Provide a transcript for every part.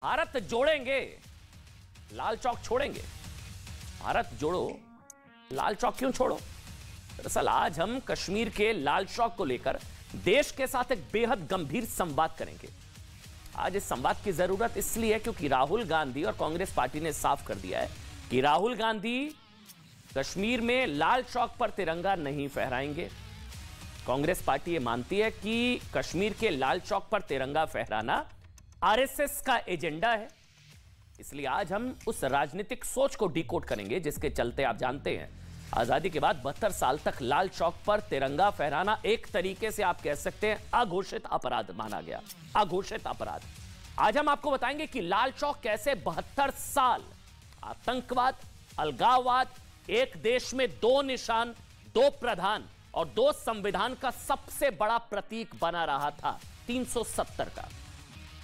भारत जोड़ेंगे, लाल चौक छोड़ेंगे। भारत जोड़ो, लाल चौक क्यों छोड़ो? दरअसल आज हम कश्मीर के लाल चौक को लेकर देश के साथ एक बेहद गंभीर संवाद करेंगे। आज इस संवाद की जरूरत इसलिए है क्योंकि राहुल गांधी और कांग्रेस पार्टी ने साफ कर दिया है कि राहुल गांधी कश्मीर में लाल चौक पर तिरंगा नहीं फहराएंगे। कांग्रेस पार्टी ये मानती है कि कश्मीर के लाल चौक पर तिरंगा फहराना आरएसएस का एजेंडा है। इसलिए आज हम उस राजनीतिक सोच को डिकोड करेंगे जिसके चलते आप जानते हैं आजादी के बाद 72 साल तक लाल चौक पर तिरंगा फहराना एक तरीके से आप कह सकते हैं अघोषित अपराध माना गया। अघोषित अपराध। आज हम आपको बताएंगे कि लाल चौक कैसे 72 साल आतंकवाद, अलगाववाद, एक देश में दो निशान, दो प्रधान और दो संविधान का सबसे बड़ा प्रतीक बना रहा था 370 का।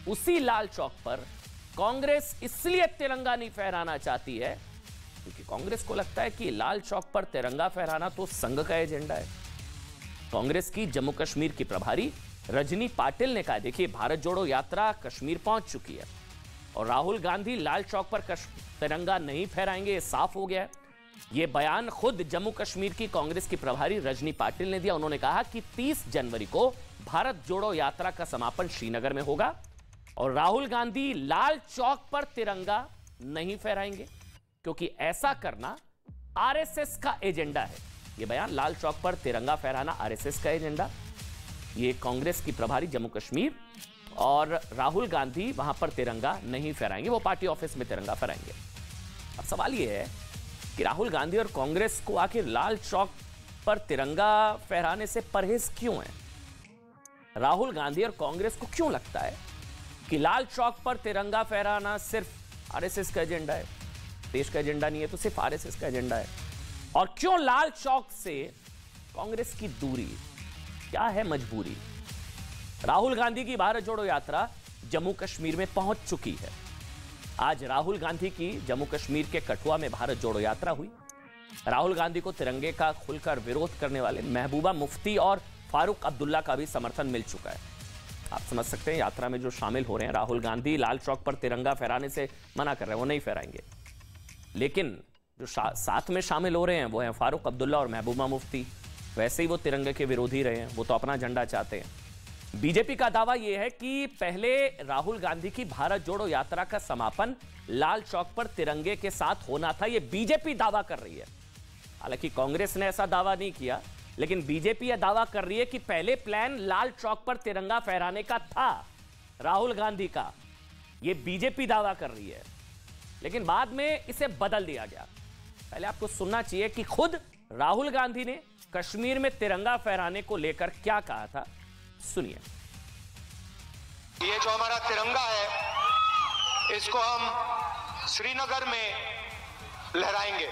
उसी लाल चौक पर कांग्रेस इसलिए तिरंगा नहीं फहराना चाहती है क्योंकि कांग्रेस को लगता है कि लाल चौक पर तिरंगा फहराना तो संघ का एजेंडा है। कांग्रेस की जम्मू कश्मीर की प्रभारी रजनी पाटिल ने कहा, देखिए भारत जोड़ो यात्रा कश्मीर पहुंच चुकी है और राहुल गांधी लाल चौक पर तिरंगा नहीं फहराएंगे, ये साफ हो गया है। यह बयान खुद जम्मू कश्मीर की कांग्रेस की प्रभारी रजनी पाटिल ने दिया। उन्होंने कहा कि 30 जनवरी को भारत जोड़ो यात्रा का समापन श्रीनगर में होगा और राहुल गांधी लाल चौक पर तिरंगा नहीं फहराएंगे क्योंकि ऐसा करना आरएसएस का एजेंडा है। यह बयान लाल चौक पर तिरंगा फहराना आरएसएस का एजेंडा, ये कांग्रेस की प्रभारी जम्मू कश्मीर और राहुल गांधी वहां पर तिरंगा नहीं फहराएंगे, वो पार्टी ऑफिस में तिरंगा फहराएंगे। अब सवाल यह है कि राहुल गांधी और कांग्रेस को आखिर लाल चौक पर तिरंगा फहराने से परहेज क्यों है? राहुल गांधी और कांग्रेस को क्यों लगता है कि लाल चौक पर तिरंगा फहराना सिर्फ आरएसएस का एजेंडा है, देश का एजेंडा नहीं है तो सिर्फ आरएसएस का एजेंडा है? और क्यों लाल चौक से कांग्रेस की दूरी? क्या है मजबूरी? राहुल गांधी की भारत जोड़ो यात्रा जम्मू कश्मीर में पहुंच चुकी है। आज राहुल गांधी की जम्मू कश्मीर के कठुआ में भारत जोड़ो यात्रा हुई। राहुल गांधी को तिरंगे का खुलकर विरोध करने वाले महबूबा मुफ्ती और फारूक अब्दुल्ला का भी समर्थन मिल चुका है। आप समझ सकते हैं यात्रा में जो शामिल हो रहे हैं, राहुल गांधी लाल चौक पर तिरंगा फहराने से मना कर रहे हैं, वो नहीं फहराएंगे। लेकिन जो साथ में शामिल हो रहे हैं वो हैं फारूक अब्दुल्ला और महबूबा मुफ्ती। वैसे ही वो तिरंगे के विरोधी रहे हैं, वो तो अपना झंडा चाहते हैं। बीजेपी का दावा यह है कि पहले राहुल गांधी की भारत जोड़ो यात्रा का समापन लाल चौक पर तिरंगे के साथ होना था, यह बीजेपी दावा कर रही है। हालांकि कांग्रेस ने ऐसा दावा नहीं किया, लेकिन बीजेपी यह दावा कर रही है कि पहले प्लान लाल चौक पर तिरंगा फहराने का था राहुल गांधी का, यह बीजेपी दावा कर रही है। लेकिन बाद में इसे बदल दिया गया। पहले आपको सुनना चाहिए कि खुद राहुल गांधी ने कश्मीर में तिरंगा फहराने को लेकर क्या कहा था, सुनिए। ये जो हमारा तिरंगा है इसको हम श्रीनगर में लहराएंगे।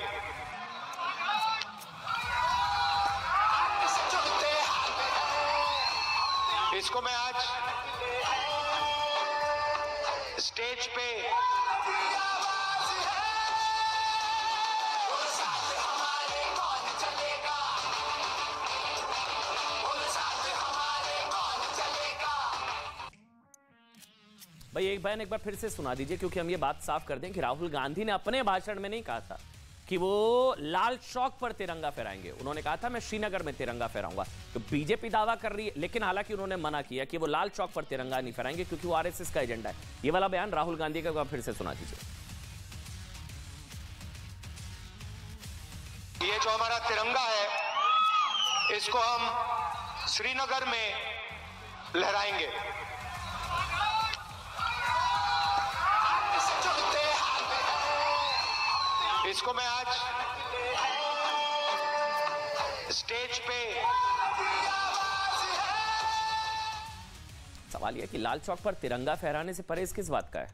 इसको मैं आज स्टेज पे भाई एक बयान एक बार फिर से सुना दीजिए क्योंकि हम ये बात साफ कर दें कि राहुल गांधी ने अपने भाषण में नहीं कहा था कि वो लाल चौक पर तिरंगा फहराएंगे। उन्होंने कहा था मैं श्रीनगर में तिरंगा फहराऊंगा। तो बीजेपी दावा कर रही है, लेकिन हालांकि उन्होंने मना किया कि वो लाल चौक पर तिरंगा नहीं फहराएंगे क्योंकि वो आरएसएस का एजेंडा है। ये वाला बयान राहुल गांधी का एक बार फिर से सुना दीजिए। ये जो हमारा तिरंगा है इसको हम श्रीनगर में लहराएंगे। इसको मैं आज स्टेज पे सवाल यह कि लाल चौक पर तिरंगा फहराने से परहेज किस बात का है?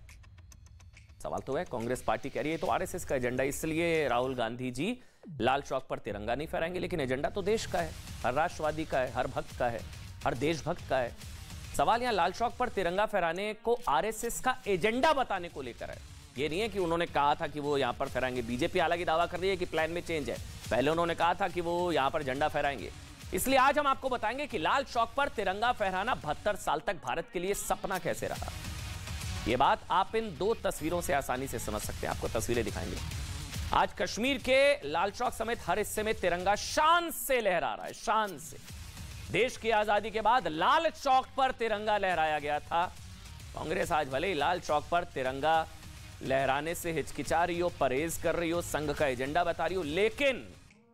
सवाल तो है, कांग्रेस पार्टी कह रही है तो आरएसएस का एजेंडा, इसलिए राहुल गांधी जी लाल चौक पर तिरंगा नहीं फहराएंगे। लेकिन एजेंडा तो देश का है, हर राष्ट्रवादी का है, हर भक्त का है, हर देशभक्त का है। सवाल यहां लाल चौक पर तिरंगा फहराने को आरएसएस का एजेंडा बताने को लेकर है। ये नहीं है कि उन्होंने कहा था कि वो यहां पर फहराएंगे। बीजेपी हालांकि दावा कर रही है कि प्लान में चेंज है, पहले उन्होंने कहा था कि वो यहां पर झंडा फहराएंगे। इसलिए आज हम आपको बताएंगे कि लाल चौक पर तिरंगा फहराना 72 साल तक भारत के लिए सपना कैसे रहा। यह बात आप इन दो तस्वीरों से आसानी से समझ सकते हैं। आपको तस्वीरें दिखाएंगे। आज कश्मीर के लाल चौक समेत हर हिस्से में तिरंगा शान से लहरा रहा है, शान से। देश की आजादी के बाद लाल चौक पर तिरंगा लहराया गया था। कांग्रेस आज भले ही लाल चौक पर तिरंगा लहराने से हिचकिचा रही हो, परहेज कर रही हो, संघ का एजेंडा बता रही हो, लेकिन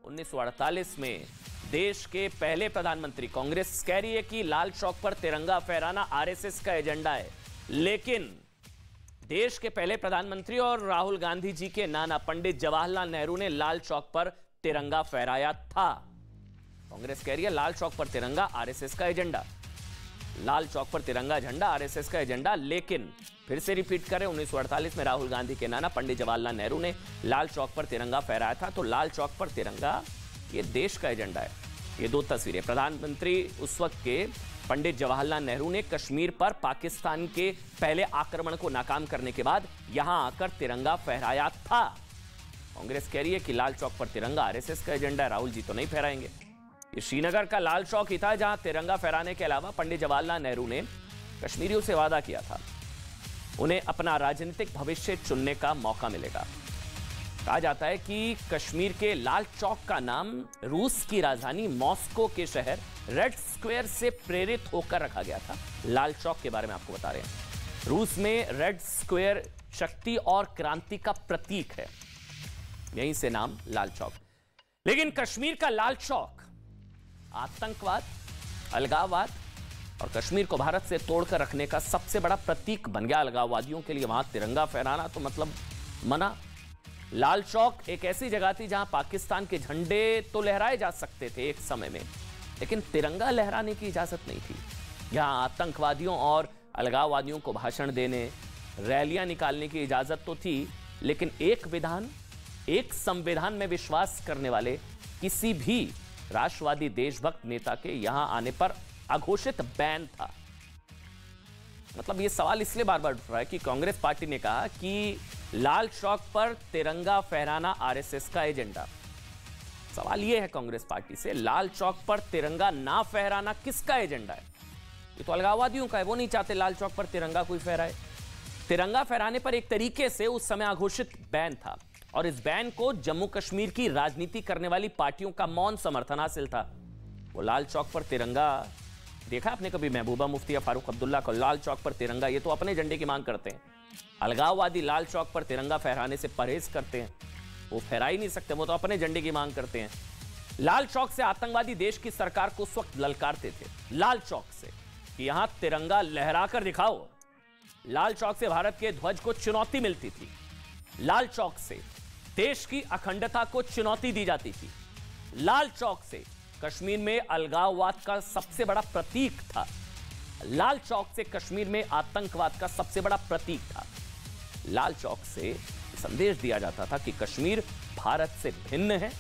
1948 में देश के पहले प्रधानमंत्री, कांग्रेस कह रही है कि लाल चौक पर तिरंगा फहराना आरएसएस का एजेंडा है, लेकिन देश के पहले प्रधानमंत्री और राहुल गांधी जी के नाना पंडित जवाहरलाल नेहरू ने लाल चौक पर तिरंगा फहराया था। कांग्रेस कह रही है लाल चौक पर तिरंगा आरएसएस का एजेंडा, लाल चौक पर तिरंगा झंडा आरएसएस का एजेंडा। लेकिन फिर से रिपीट करें, 1948 में राहुल गांधी के नाना पंडित जवाहरलाल नेहरू ने लाल चौक पर तिरंगा फहराया था। तो लाल चौक पर तिरंगा ये देश का एजेंडा है। ये दो तस्वीरें, प्रधानमंत्री उस वक्त के पंडित जवाहरलाल नेहरू ने कश्मीर पर पाकिस्तान के पहले आक्रमण को नाकाम करने के बाद यहां आकर तिरंगा फहराया था। कांग्रेस कह रही है कि लाल चौक पर तिरंगा आरएसएस का एजेंडा है, राहुल जी तो नहीं फहराएंगे। ये श्रीनगर का लाल चौक ही था जहां तिरंगा फहराने के अलावा पंडित जवाहरलाल नेहरू ने कश्मीरियों से वादा किया था उन्हें अपना राजनीतिक भविष्य चुनने का मौका मिलेगा। कहा जाता है कि कश्मीर के लाल चौक का नाम रूस की राजधानी मॉस्को के शहर रेड स्क्वायर से प्रेरित होकर रखा गया था। लाल चौक के बारे में आपको बता रहे हैं। रूस में रेड स्क्वायर शक्ति और क्रांति का प्रतीक है, यहीं से नाम लाल चौक। लेकिन कश्मीर का लाल चौक आतंकवाद, अलगाववाद और कश्मीर को भारत से तोड़कर रखने का सबसे बड़ा प्रतीक बन गया। अलगाववादियों के लिए वहां तिरंगा फहराना तो मतलब मना। लाल चौक एक ऐसी जगह थी जहां पाकिस्तान के झंडे तो लहराए जा सकते थे एक समय में, लेकिन तिरंगा लहराने की इजाजत नहीं थी। यहां आतंकवादियों और अलगाववादियों को भाषण देने, रैलियां निकालने की इजाजत तो थी, लेकिन एक संविधान में विश्वास करने वाले किसी भी राष्ट्रवादी देशभक्त नेता के यहां आने पर अघोषित बैन था। मतलब यह सवाल इसलिए बार बार उठ रहा है कि कांग्रेस पार्टी ने कहा कि लाल चौक पर तिरंगा फहराना आरएसएस का एजेंडा। सवाल यह है कांग्रेस पार्टी से, लाल चौक पर तिरंगा ना फहराना किसका एजेंडा है? ये तो अलगाववादियों का है, वो नहीं चाहते लाल चौक पर तिरंगा कोई फहराए। तिरंगा फहराने पर एक तरीके से उस समय अघोषित बैन था और इस बैन को जम्मू कश्मीर की राजनीति करने वाली पार्टियों का मौन समर्थन हासिल था। वो लाल चौक पर तिरंगा देखा आपने कभी महबूबा मुफ्ती या फारूक अब्दुल्ला को लाल चौक पर तिरंगा? ये तो अपने झंडे की मांग करते हैं। अलगाववादी लाल चौक पर तिरंगा फहराने से परहेज करते हैं, वो फहरा ही नहीं सकते, वो तो अपने झंडे की मांग करते हैं। लाल चौक से आतंकवादी देश की सरकार को उस वक्त ललकारते थे, लाल चौक से कि यहां तिरंगा लहराकर दिखाओ। लाल चौक से भारत के ध्वज को चुनौती मिलती थी, लाल चौक से देश की अखंडता को चुनौती दी जाती थी, लाल चौक से कश्मीर में अलगाववाद का सबसे बड़ा प्रतीक था, लाल चौक से कश्मीर में आतंकवाद का सबसे बड़ा प्रतीक था। लाल चौक से संदेश दिया जाता था कि कश्मीर भारत से भिन्न है।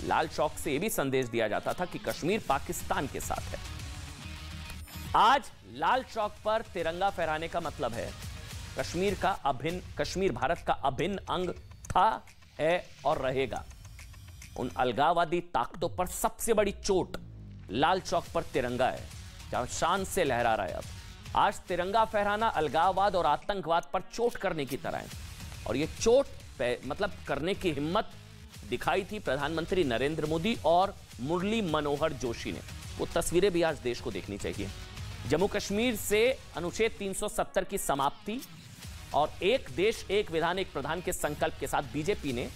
लाल चौक से यह भी संदेश दिया जाता था कि कश्मीर पाकिस्तान के साथ है। आज लाल चौक पर तिरंगा फहराने का मतलब है कश्मीर भारत का अभिन्न अंग था, है और रहेगा। उन अलगाववादी ताकतों पर सबसे बड़ी चोट लाल चौक पर तिरंगा है, जहां शान से लहरा रहा है। अब आज तिरंगा फहराना अलगाववाद और आतंकवाद पर चोट करने की तरह है, और यह चोट मतलब करने की हिम्मत दिखाई थी प्रधानमंत्री नरेंद्र मोदी और मुरली मनोहर जोशी ने। वो तस्वीरें भी आज देश को देखनी चाहिए। जम्मू कश्मीर से अनुच्छेद 370 की समाप्ति और एक देश एक विधान एक प्रधान के संकल्प के साथ बीजेपी ने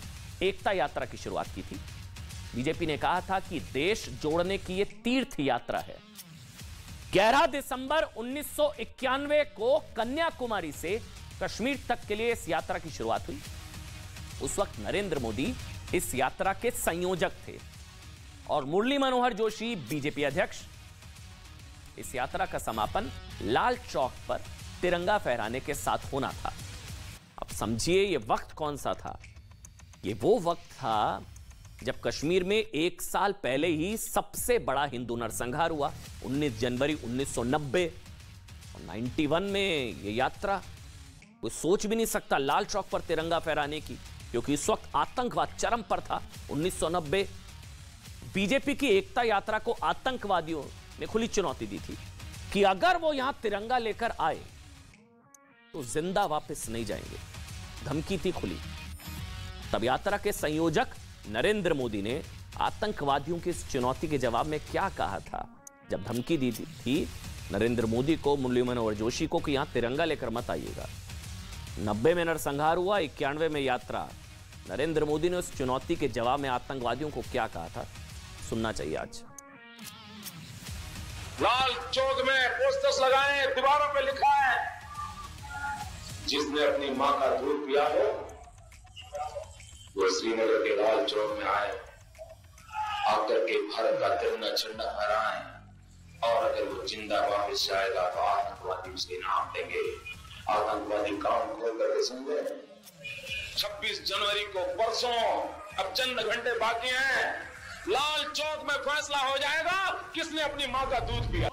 एकता यात्रा की शुरुआत की थी। बीजेपी ने कहा था कि देश जोड़ने की यह तीर्थ यात्रा है। 11 दिसंबर 1991 को कन्याकुमारी से कश्मीर तक के लिए इस यात्रा की शुरुआत हुई। उस वक्त नरेंद्र मोदी इस यात्रा के संयोजक थे और मुरली मनोहर जोशी बीजेपी अध्यक्ष। इस यात्रा का समापन लाल चौक पर तिरंगा फहराने के साथ होना था। अब समझिए यह वक्त कौन सा था? यह वो वक्त था जब कश्मीर में एक साल पहले ही सबसे बड़ा हिंदू नरसंहार हुआ, 19 जनवरी 1990 और 91 में यह यात्रा। कोई सोच भी नहीं सकता लाल चौक पर तिरंगा फहराने की, क्योंकि इस वक्त आतंकवाद चरम पर था। 1990 बीजेपी की एकता यात्रा को आतंकवादियों ने खुली चुनौती दी थी कि अगर वो यहां तिरंगा लेकर आए तो जिंदा वापस नहीं जाएंगे, धमकी थी खुली। तब यात्रा के संयोजक नरेंद्र मोदी ने आतंकवादियों की इस चुनौती के जवाब में क्या कहा था? जब धमकी दी थी नरेंद्र मोदी को, मुरली मनोहर जोशी को, कि यहां तिरंगा लेकर मत आइएगा। 90 में नरसंहार हुआ, 91 में यात्रा। नरेंद्र मोदी ने उस चुनौती के जवाब में आतंकवादियों को क्या कहा था, सुनना चाहिए आज। लाल चौक में पोस्टर्स लगाए, दीवारों पे लिखा है, जिसने अपनी मां का दूध पिया हो वो श्रीनगर के लाल चौक में आए, आकर के भारत का तिरंगा झंडा फहराएं, और अगर वो जिंदा वापस जाएगा तो आतंकवादी उसके नाम देंगे। आतंकवादी काम खोल करके समझे। 26 जनवरी को परसों, अब चंद घंटे बाकी हैं, लाल चौक में फैसला हो जाएगा किसने अपनी मां का दूध पिया।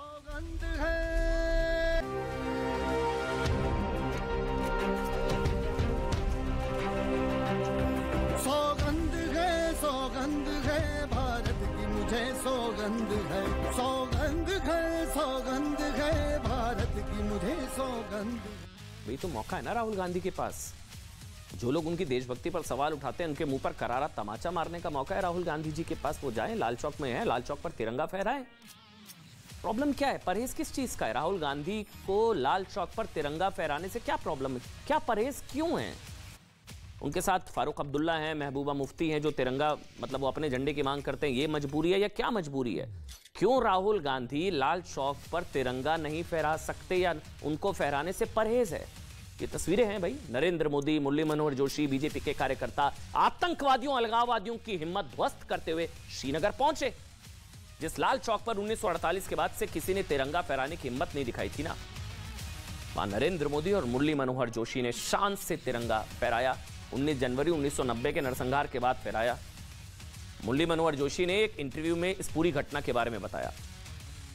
सौगंध है भारत की मुझे सौगंध है, सौगंध है भारत की मुझे सौगंध। भाई तो मौका है ना राहुल गांधी के पास। जो लोग उनकी देशभक्ति पर सवाल उठाते हैं उनके मुंह पर करारा तमाचा मारने का मौका है राहुल गांधी जी के पास। वो जाएं, लाल चौक में है, लाल चौक पर तिरंगा फहराएं। प्रॉब्लम क्या है? परहेज किस चीज का है? राहुल गांधी को लाल चौक पर तिरंगा फहराने से क्या प्रॉब्लम है? क्या परहेज क्यों है? उनके साथ फारूक अब्दुल्ला हैं, महबूबा मुफ्ती हैं, जो तिरंगा मतलब वो अपने झंडे की मांग करते हैं। ये मजबूरी है या क्या मजबूरी है? क्यों राहुल गांधी लाल चौक पर तिरंगा नहीं फहरा सकते या उनको फहराने से परहेज है? ये तस्वीरें हैं भाई। नरेंद्र मोदी, मुरली मनोहर जोशी, बीजेपी के कार्यकर्ता आतंकवादियों, अलगाववादियों की हिम्मत ध्वस्त करते हुए श्रीनगर पहुंचे। जिस लाल चौक पर 1948 के बाद से किसी ने तिरंगा फहराने की हिम्मत नहीं दिखाई थी ना, वहां नरेंद्र मोदी और मुरली मनोहर जोशी ने शान से तिरंगा फहराया। 19 जनवरी 1990 के नरसंहार के बाद फहराया। मुरली मनोहर जोशी ने एक इंटरव्यू में इस पूरी घटना के बारे में बताया।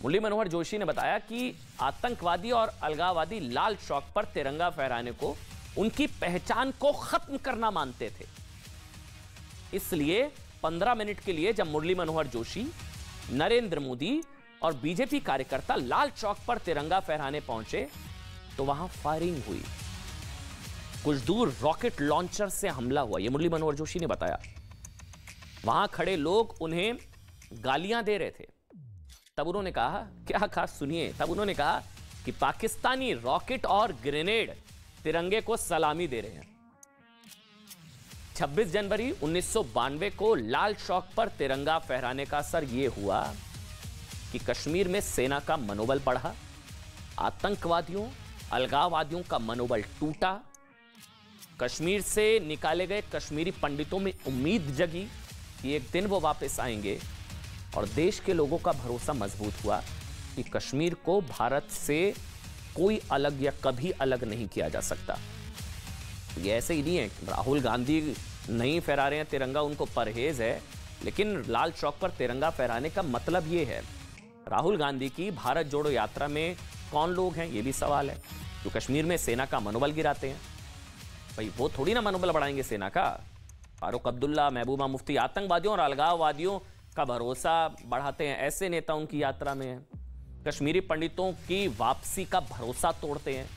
मुरली मनोहर जोशी ने बताया कि आतंकवादी और अलगाववादी लाल चौक पर तिरंगा फहराने को उनकी पहचान को खत्म करना मानते थे। इसलिए 15 मिनट के लिए जब मुरली मनोहर जोशी, नरेंद्र मोदी और बीजेपी कार्यकर्ता लाल चौक पर तिरंगा फहराने पहुंचे तो वहां फायरिंग हुई। कुछ दूर रॉकेट लॉन्चर से हमला हुआ। यह मुरली मनोहर जोशी ने बताया। वहां खड़े लोग उन्हें गालियां दे रहे थे। तब उन्होंने कहा, क्या कहा सुनिए, तब उन्होंने कहा कि पाकिस्तानी रॉकेट और ग्रेनेड तिरंगे को सलामी दे रहे हैं। 26 जनवरी 1992 को लाल चौक पर तिरंगा फहराने का असर यह हुआ कि कश्मीर में सेना का मनोबल बढ़ा, आतंकवादियों, अलगाववादियों का मनोबल टूटा, कश्मीर से निकाले गए कश्मीरी पंडितों में उम्मीद जगी कि एक दिन वो वापस आएंगे, और देश के लोगों का भरोसा मजबूत हुआ कि कश्मीर को भारत से कोई अलग या कभी अलग नहीं किया जा सकता। ये ऐसे ही नहीं है, राहुल गांधी नहीं फहरा रहे हैं तिरंगा, उनको परहेज है, लेकिन लाल चौक पर तिरंगा फहराने का मतलब ये है। राहुल गांधी की भारत जोड़ो यात्रा में कौन लोग हैं, ये भी सवाल है, जो कश्मीर में सेना का मनोबल गिराते हैं। भाई वो थोड़ी ना मनोबल बढ़ाएंगे सेना का। फारूक अब्दुल्ला, महबूबा मुफ्ती आतंकवादियों और अलगाववादियों का भरोसा बढ़ाते हैं, ऐसे नेता उनकी यात्रा में हैं। कश्मीरी पंडितों की वापसी का भरोसा तोड़ते हैं,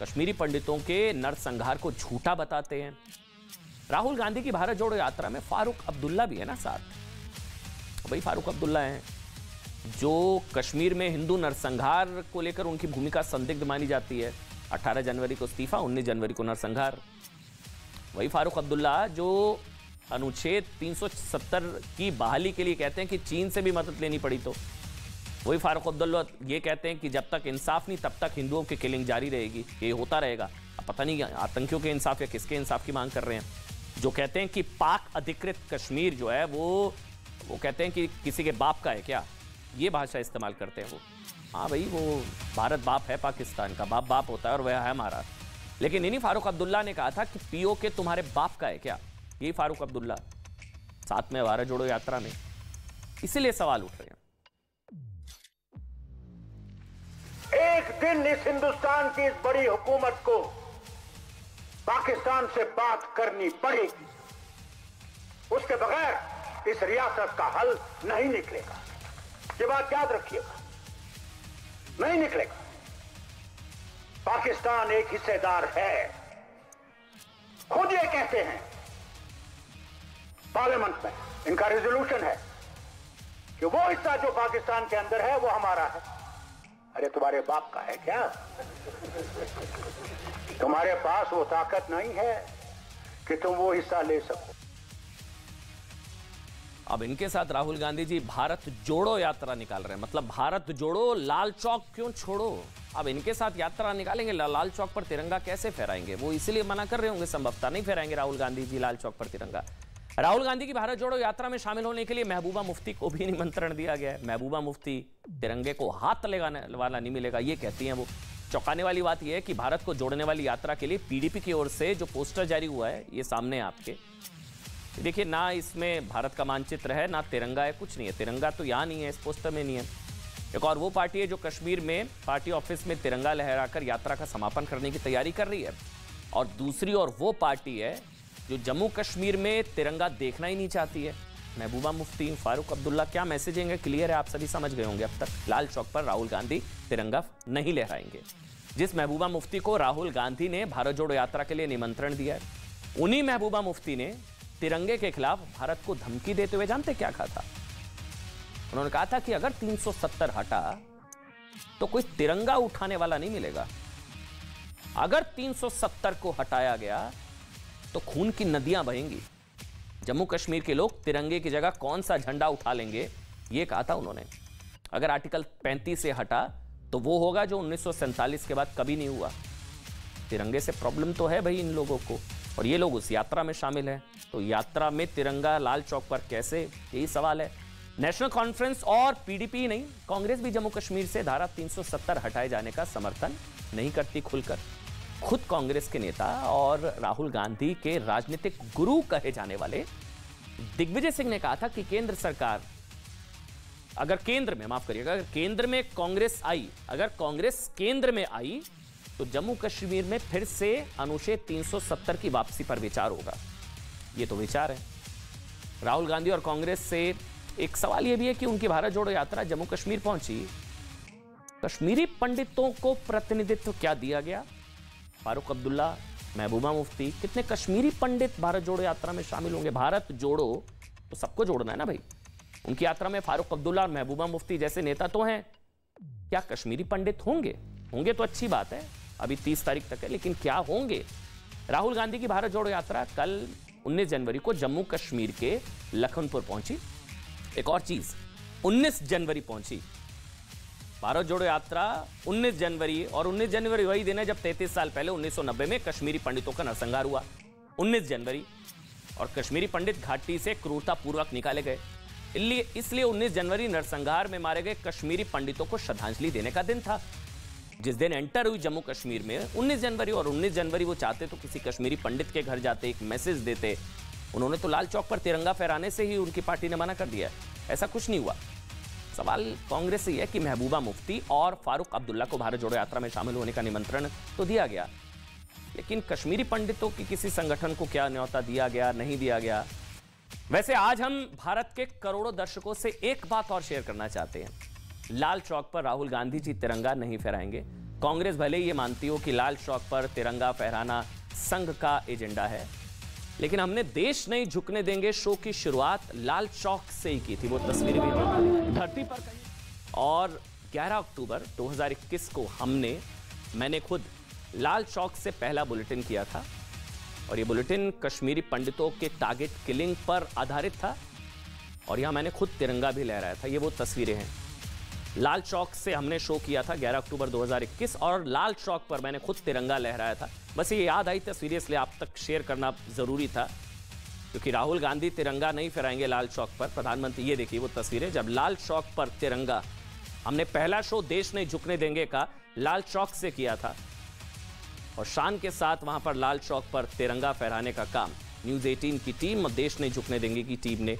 कश्मीरी पंडितों के नरसंहार को झूठा बताते हैं। राहुल गांधी की भारत जोड़ो यात्रा में फारूक अब्दुल्ला भी है ना साथ। भाई फारूक अब्दुल्ला हैं जो कश्मीर में हिंदू नरसंहार को लेकर उनकी भूमिका संदिग्ध मानी जाती है। 18 जनवरी को इस्तीफा, 19 जनवरी को नरसंहार। वही फारूक अब्दुल्ला जो अनुच्छेद 370 की बहाली के लिए कहते हैं कि चीन से भी मदद लेनी पड़ी, तो वही फारूक अब्दुल्ला ये कहते हैं कि जब तक इंसाफ नहीं तब तक हिंदुओं की किलिंग जारी रहेगी, ये होता रहेगा। अब पता नहीं आतंकियों के इंसाफ या किसके इंसाफ की मांग कर रहे हैं। जो कहते हैं कि पाक अधिकृत कश्मीर जो है वो कहते हैं कि किसी के बाप का है क्या, ये भाषा इस्तेमाल करते हैं वो। हाँ भाई, वो भारत बाप है पाकिस्तान का, बाप बाप होता है और वह है हमारा। लेकिन इन्हीं फारूक अब्दुल्ला ने कहा था कि पीओके तुम्हारे बाप का है क्या, यही फारूक अब्दुल्ला साथ में भारत जोड़ो यात्रा में। इसीलिए सवाल उठ रहे हैं। एक दिन इस हिंदुस्तान की इस बड़ी हुकूमत को पाकिस्तान से बात करनी पड़ेगी, उसके बगैर इस रियासत का हल नहीं निकलेगा। ये बात याद रखिएगा, नहीं निकलेगा। पाकिस्तान एक हिस्सेदार है। खुद ये कहते हैं, पार्लियामेंट में इनका रेजोल्यूशन है कि वो हिस्सा जो पाकिस्तान के अंदर है वो हमारा है। अरे तुम्हारे बाप का है क्या? तुम्हारे पास वो ताकत नहीं है कि तुम वो हिस्सा ले सको। अब इनके साथ राहुल गांधी जी भारत जोड़ो यात्रा निकाल रहे हैं। मतलब भारत जोड़ो, लाल चौक क्यों छोड़ो। अब इनके साथ यात्रा निकालेंगे, लाल चौक पर तिरंगा कैसे फहराएंगे? वो इसीलिए मना कर रहे होंगे, संभवतः नहीं फहराएंगे राहुल गांधी जी लाल चौक पर तिरंगा। राहुल गांधी की भारत जोड़ो यात्रा में शामिल होने के लिए महबूबा मुफ्ती को भी निमंत्रण दिया गया है। महबूबा मुफ्ती तिरंगे को हाथ लगाने वाला नहीं मिलेगा, ये कहती हैं वो। चौंकाने वाली बात यह है कि भारत को जोड़ने वाली यात्रा के लिए पीडीपी की ओर से जो पोस्टर जारी हुआ है, ये सामने आपके देखिए, ना इसमें भारत का मानचित्र है, ना तिरंगा है, कुछ नहीं है। तिरंगा तो यहाँ नहीं है, इस पोस्टर में नहीं है। एक और वो पार्टी है जो कश्मीर में पार्टी ऑफिस में तिरंगा लहराकर यात्रा का समापन करने की तैयारी कर रही है, और दूसरी ओर वो पार्टी है जो जम्मू कश्मीर में तिरंगा देखना ही नहीं चाहती है। महबूबा मुफ्ती, फारूक अब्दुल्ला, क्या मैसेजिंग है? क्लियर है, आप सभी समझ गए होंगे अब तक। लाल चौक पर राहुल गांधी तिरंगा नहीं लहराएंगे। जिस महबूबा मुफ्ती को राहुल गांधी ने भारत जोड़ो यात्रा के लिए निमंत्रण दिया है, उन्हीं महबूबा मुफ्ती ने तिरंगे के खिलाफ भारत को धमकी देते हुए जानते क्या कहा था? उन्होंने कहा था कि अगर 370 हटा तो कोई तिरंगा उठाने वाला नहीं मिलेगा। अगर 370 को हटाया गया तो खून की नदियां बहेंगी। जम्मू कश्मीर के लोग तिरंगे की जगह कौन सा झंडा उठा लेंगे, यह कहा था उन्होंने। अगर आर्टिकल 35 से हटा तो वो होगा जो 1947 के बाद कभी नहीं हुआ। तिरंगे से प्रॉब्लम तो है भाई इन लोगों को, और ये लोग उस यात्रा में शामिल हैं। तो यात्रा में तिरंगा लाल चौक पर कैसे, यही सवाल है। नेशनल कॉन्फ्रेंस और पीडीपी नहीं, कांग्रेस भी जम्मू कश्मीर से धारा 370 हटाए जाने का समर्थन नहीं करती खुलकर। खुद कांग्रेस के नेता और राहुल गांधी के राजनीतिक गुरु कहे जाने वाले दिग्विजय सिंह ने कहा था कि केंद्र सरकार अगर केंद्र में, माफ करिएगा, अगर केंद्र में कांग्रेस आई, अगर कांग्रेस केंद्र में आई तो जम्मू कश्मीर में फिर से अनुच्छेद 370 की वापसी पर विचार होगा। ये तो विचार है। राहुल गांधी और कांग्रेस से एक सवाल यह भी है कि उनकी भारत जोड़ो यात्रा जम्मू कश्मीर पहुंची, कश्मीरी पंडितों को प्रतिनिधित्व क्या दिया गया? फारूक अब्दुल्ला, महबूबा मुफ्ती, कितने कश्मीरी पंडित भारत जोड़ो यात्रा में शामिल होंगे? भारत जोड़ो तो सबको जोड़ना है ना भाई। उनकी यात्रा में फारूक अब्दुल्ला और महबूबा मुफ्ती जैसे नेता तो हैं, क्या कश्मीरी पंडित होंगे? होंगे तो अच्छी बात है, अभी 30 तारीख तक है, लेकिन क्या होंगे? राहुल गांधी की भारत जोड़ो यात्रा कल 19 जनवरी को जम्मू कश्मीर के लखनपुर पहुंची। एक और चीज, 19 जनवरी पहुंची भारत जोड़ो यात्रा 19 जनवरी, और 19 जनवरी वही दिन है जब 33 साल पहले 1990 में कश्मीरी पंडितों का नरसंहार हुआ। 19 जनवरी, और कश्मीरी पंडित घाटी से क्रूरतापूर्वक निकाले गए। इसलिए 19 जनवरी नरसंहार में मारे गए कश्मीरी पंडितों को श्रद्धांजलि देने का दिन था। जिस दिन एंटर हुई जम्मू कश्मीर में 19 जनवरी, और 19 जनवरी वो चाहते तो किसी कश्मीरी पंडित के घर जाते, एक मैसेज देते। उन्होंने तो लाल चौक पर तिरंगा फहराने से ही उनकी पार्टी ने मना कर दिया। ऐसा कुछ नहीं हुआ। सवाल कांग्रेस से यह कि महबूबा मुफ्ती और फारूक अब्दुल्ला को भारत जोड़ो यात्रा में शामिल होने का निमंत्रण तो दिया गया, लेकिन कश्मीरी पंडितों की किसी संगठन को क्या न्योता दिया गया, नहीं दिया गया? वैसे आज हम भारत के करोड़ों दर्शकों से एक बात और शेयर करना चाहते हैं। लाल चौक पर राहुल गांधी जी तिरंगा नहीं फहराएंगे। कांग्रेस भले ही ये मानती हो कि लाल चौक पर तिरंगा फहराना संघ का एजेंडा है, लेकिन हमने देश नहीं झुकने देंगे शो की शुरुआत लाल चौक से ही की थी। वो तस्वीरें भी हम धरती पर कहीं, और 11 अक्टूबर 2021 को मैंने खुद लाल चौक से पहला बुलेटिन किया था, और ये बुलेटिन कश्मीरी पंडितों के टारगेट किलिंग पर आधारित था, और यहां मैंने खुद तिरंगा भी लहराया था। ये वो तस्वीरें हैं। लाल चौक से हमने शो किया था 11 अक्टूबर 2021, और लाल चौक पर मैंने खुद तिरंगा लहराया था। बस ये याद आई तस्वीरें, इसलिए आप तक शेयर करना जरूरी था, क्योंकि राहुल गांधी तिरंगा नहीं फहराएंगे लाल चौक पर। प्रधानमंत्री, ये देखिए वो तस्वीरें जब लाल चौक पर तिरंगा, हमने पहला शो देश नहीं झुकने देंगे का लाल चौक से किया था, और शान के साथ वहां पर लाल चौक पर तिरंगा फहराने का काम न्यूज़ 18 की टीम और देश नहीं झुकने देंगे की टीम ने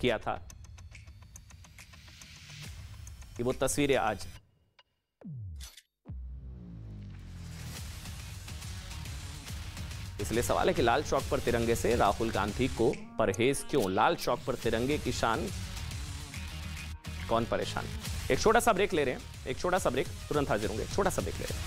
किया था। ये वो तस्वीरें आज। इसलिए सवाल है कि लाल चौक पर तिरंगे से राहुल गांधी को परहेज क्यों? लाल चौक पर तिरंगे की शान कौन परेशान? एक छोटा सा ब्रेक ले रहे हैं, एक छोटा सा ब्रेक, तुरंत हाजिर होंगे। छोटा सा ब्रेक ले रहे हैं।